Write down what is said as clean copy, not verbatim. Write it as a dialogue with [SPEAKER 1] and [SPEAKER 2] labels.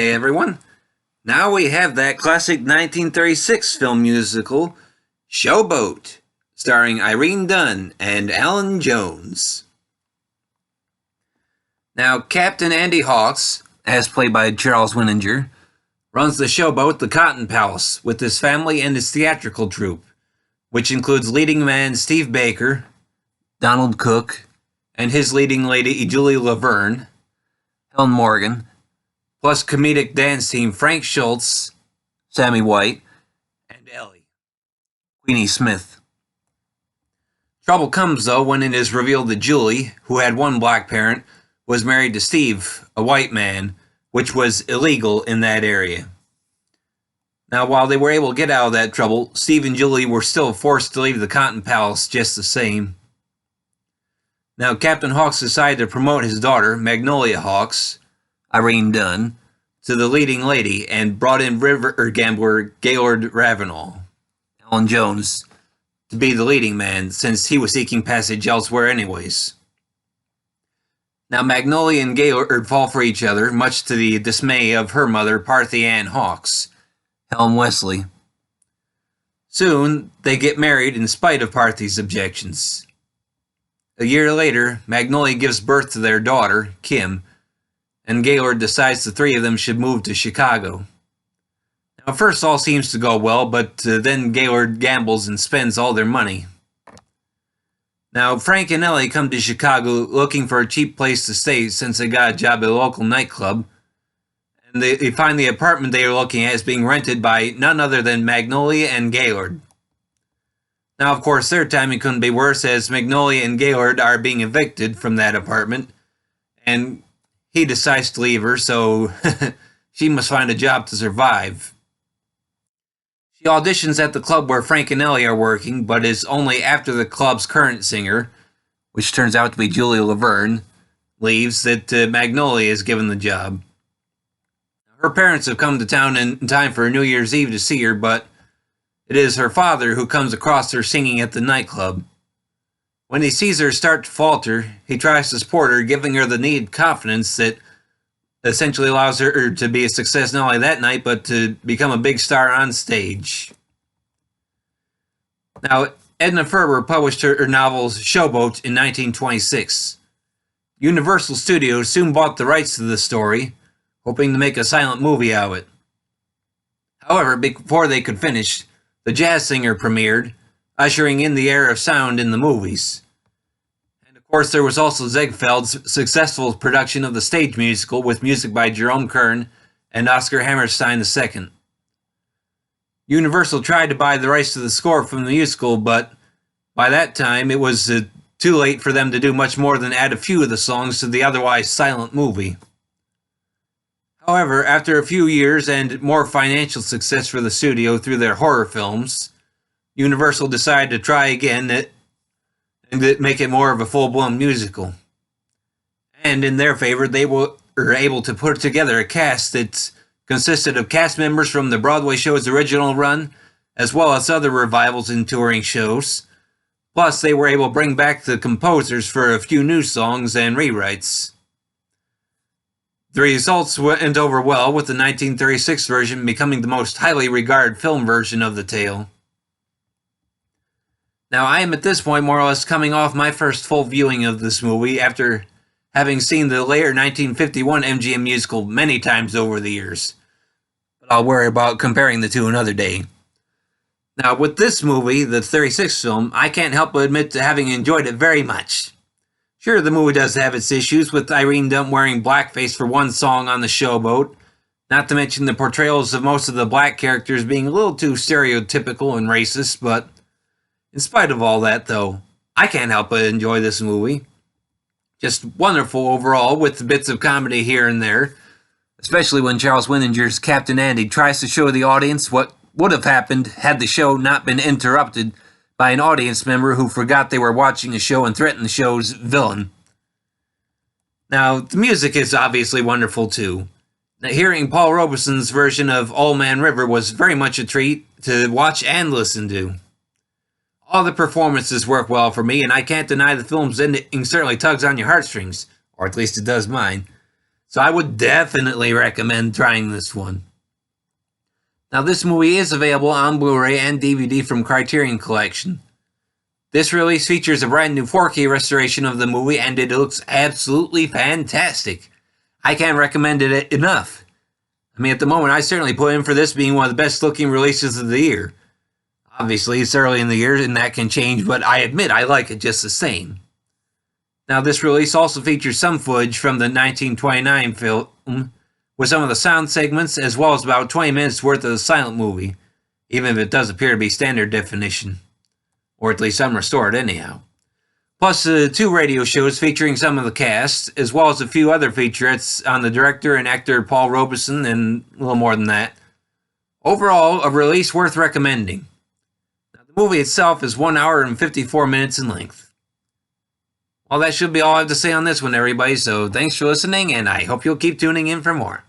[SPEAKER 1] Hey everyone, now we have that classic 1936 film musical, Showboat, starring Irene Dunne and Allan Jones. Now, Captain Andy Hawks, as played by Charles Winninger, runs the showboat the Cotton Palace with his family and his theatrical troupe, which includes leading man Steve Baker, Donald Cook, and his leading lady Julie Laverne, Helen Morgan, plus comedic dance team Frank Schultz, Sammy White, and Ellie, Queenie Smith. Trouble comes, though, when it is revealed that Julie, who had one black parent, was married to Steve, a white man, which was illegal in that area. Now, while they were able to get out of that trouble, Steve and Julie were still forced to leave the Cotton Palace just the same. Now, Captain Hawks decided to promote his daughter, Magnolia Hawks, Irene Dunne, to the leading lady and brought in river gambler Gaylord Ravenel, Allan Jones, to be the leading man since he was seeking passage elsewhere anyways. Now, Magnolia and Gaylord fall for each other, much to the dismay of her mother, Parthy Ann Hawks, Helen Wesley. Soon, they get married in spite of Parthy's objections. A year later, Magnolia gives birth to their daughter, Kim, and Gaylord decides the three of them should move to Chicago. Now, at first all seems to go well, but then Gaylord gambles and spends all their money. Now, Frank and Ellie come to Chicago looking for a cheap place to stay since they got a job at a local nightclub, and they find the apartment they are looking at is being rented by none other than Magnolia and Gaylord. Now, of course, their timing couldn't be worse, as Magnolia and Gaylord are being evicted from that apartment, and he decides to leave her, so she must find a job to survive. She auditions at the club where Frank and Ellie are working, but is only after the club's current singer, which turns out to be Julie Laverne, leaves that Magnolia is given the job. Her parents have come to town in time for New Year's Eve to see her, but it is her father who comes across her singing at the nightclub. When he sees her start to falter, he tries to support her, giving her the needed confidence that essentially allows her to be a success not only that night, but to become a big star on stage. Now, Edna Ferber published her novel Showboat in 1926. Universal Studios soon bought the rights to the story, hoping to make a silent movie out of it. However, before they could finish, The Jazz Singer premiered, ushering in the era of sound in the movies. And of course, there was also Ziegfeld's successful production of the stage musical with music by Jerome Kern and Oscar Hammerstein II. Universal tried to buy the rights to the score from the musical, but by that time it was too late for them to do much more than add a few of the songs to the otherwise silent movie. However, after a few years and more financial success for the studio through their horror films, Universal decided to try again and make it more of a full-blown musical. And in their favor, they were able to put together a cast that consisted of cast members from the Broadway show's original run, as well as other revivals and touring shows. Plus, they were able to bring back the composers for a few new songs and rewrites. The results went over well, with the 1936 version becoming the most highly regarded film version of the tale. Now, I am at this point more or less coming off my first full viewing of this movie after having seen the later 1951 MGM musical many times over the years. But I'll worry about comparing the two another day. Now, with this movie, the 36 film, I can't help but admit to having enjoyed it very much. Sure, the movie does have its issues, with Irene Dunne wearing blackface for one song on the showboat, not to mention the portrayals of most of the black characters being a little too stereotypical and racist, but in spite of all that, though, I can't help but enjoy this movie. Just wonderful overall, with bits of comedy here and there, especially when Charles Winninger's Captain Andy tries to show the audience what would have happened had the show not been interrupted by an audience member who forgot they were watching a show and threatened the show's villain. Now, the music is obviously wonderful too. Now, hearing Paul Robeson's version of Old Man River was very much a treat to watch and listen to. All the performances work well for me, and I can't deny the film's ending certainly tugs on your heartstrings, or at least it does mine. So I would definitely recommend trying this one. Now, this movie is available on Blu-ray and DVD from Criterion Collection. This release features a brand new 4K restoration of the movie, and it looks absolutely fantastic. I can't recommend it enough. I mean, at the moment, I certainly put in for this being one of the best looking releases of the year. Obviously, it's early in the year and that can change, but I admit I like it just the same. Now, this release also features some footage from the 1929 film, with some of the sound segments, as well as about 20 minutes worth of the silent movie, even if it does appear to be standard definition. Or at least some restored anyhow. Plus 2 radio shows featuring some of the cast, as well as a few other featurettes on the director and actor Paul Robeson, and a little more than that. Overall, a release worth recommending. Now, the movie itself is 1 hour and 54 minutes in length. Well, that should be all I have to say on this one, everybody, so thanks for listening, and I hope you'll keep tuning in for more.